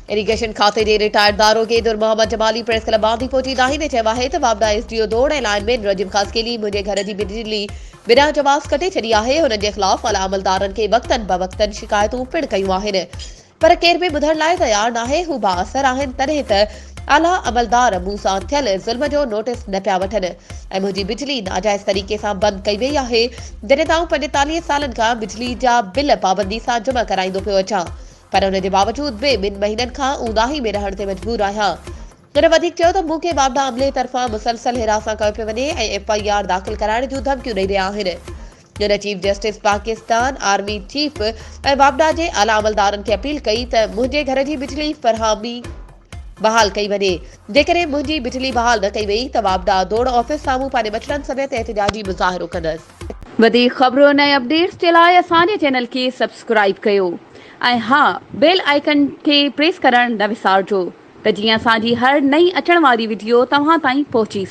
Irrigation खाते जे retired दारोगे दुर Mohammad Jamali press club बांधी पहुची दाहिने चयो आहे त वापडा एसडीओ दौड़ ऐं लाइनमैन रजीम खासकेली मुंहिंजे घर जी बिजली बिना जवाब कटे छॾी आहे। हुननि जे ख़िलाफ़ आला अमलदारनि खे वक़्तन बवक़्तन शिकायतूं पिण कयूं आहिनि, पर केर बि ॿुधण लाइ तयार नाहे। हू बाअसर आहिनि, तॾहिं त आला अमलदार मूं सां थियल ज़ुल्म जो नोटिस न पिया वठनि ऐं मुंहिंजी बिजली नाजाइज़ तरीक़े सां बंदि कई वई आहे, जॾहिं तां 45 सालनि खां बिजली जा बिल पाबंदी सां जमा कराईंदो पियो अचां, पर हुन जे बावजूद बि 2 महीननि खां ऊंदाही में रहण ते मजबूर आहियां। हुन वधीक चयो त मूंखे वापडा अमले तरफ़ां मुसलसल हिरासत कयो पियो वञे ऐं FIR दाख़िल कराइण जूं धमकियूं ॾेई रहिया आहिनि। हुन chief justice Pakistan army chief ऐं वापडा जे आला अमलदारनि खे अपील कई त मुंहिंजे घर जी बिजली फरहामी बहाल कई वञे। जेकॾहिं मुंहिंजी बिजली बहाल न कई वई त वापडा दौड़ ऑफिस साम्हूं पंहिंजे मसइलनि समेत एहतिजाजी मुज़ाहिरो कंदसि। वधीक ख़बरुनि ऐं अपडेट्स जे लाइ असांजे चैनल खे सब्सक्राइब कयो ऐं हा, बेल आइकन खे प्रेस करणु न विसारिजो त जीअं असांजी हर नई अचण वारी वीडियो तव्हां ताईं पहुची